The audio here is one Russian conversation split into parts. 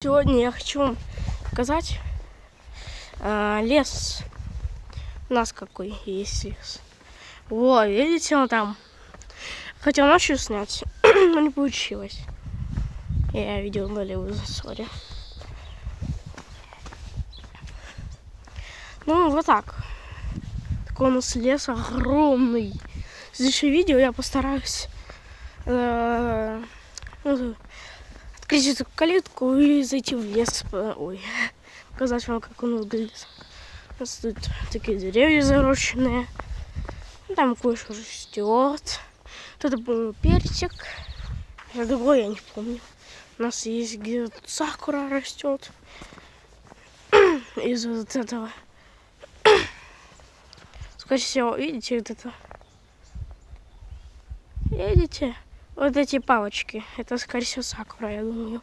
Сегодня я хочу вам показать лес. У нас какой есть лес. Во, видите, он там. Хотел ночью снять, но не получилось. Я видел на левую засоре. Ну, вот так. Такой у нас лес огромный. В следующем видео я постараюсь открыть эту калитку и зайти в лес. Ой, показать вам, как он выглядит. У нас тут такие деревья зарощенные. Там кое-что растет. Тут был персик. А другой я не помню. У нас есть где-то сакура растет. Из вот этого. Скорее всего, видите вот это? Видите? Вот эти палочки. Это, скорее всего, сакура, я думаю.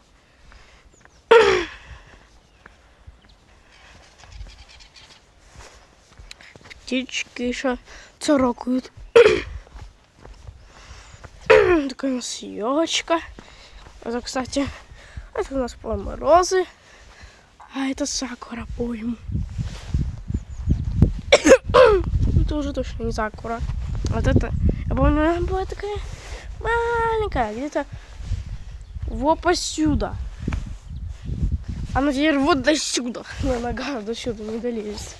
Птички еще царокают. Такая у нас елочка. Это, кстати, это у нас морозы. А это сакура, по-моему. Это уже точно не сакура. Вот это, я помню, она была такая маленькая, где-то вот посюда. Она теперь вот до сюда. Но нога до сюда не долезет.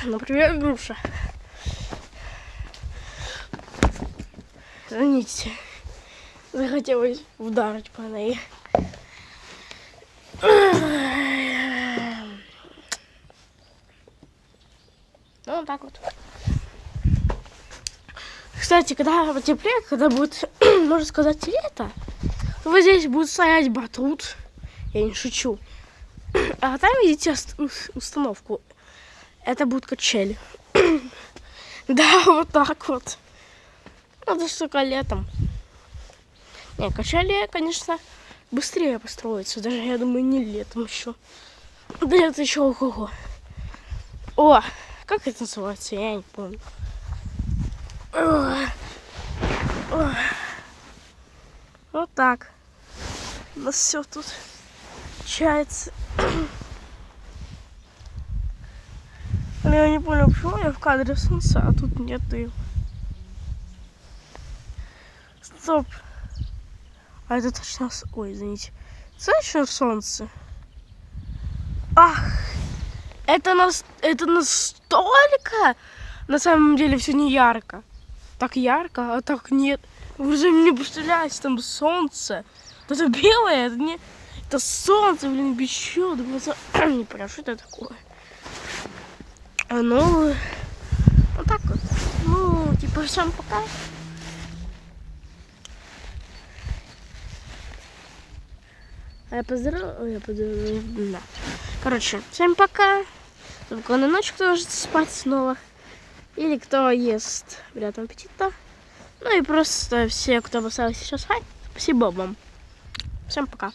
Например, груша. Извините. Захотелось ударить по ней. Ну, вот так вот. Кстати, когда потеплее, когда будет, можно сказать, лето, то вот здесь будет стоять батут. Я не шучу. А там видите установку. Это будет качели. Да, вот так вот. Это ж только летом. Не, качели, конечно, быстрее построятся. Даже, я думаю, не летом еще. Да это еще ого-го. О, как это называется? Я не помню. Вот так. У нас все тут получается. Я не понял, почему я в кадре солнца, а тут нет ее. Стоп. А это точно... Ой, извините. Точно солнце? Ах! Это настолько... На самом деле все не ярко. Так ярко, а так нет. Вы уже не представляете, там солнце. Это белое, это не... Это солнце, блин, печет. Не понял, что это такое? Ну, вот так вот. Ну, типа, всем пока. Я поздравляю. Да. Короче, всем пока. Спокойной ночи, кто ложится спать снова. Или кто ест. Приятного аппетита. Ну и просто все, кто поставил сейчас лайк, спасибо вам. Всем пока.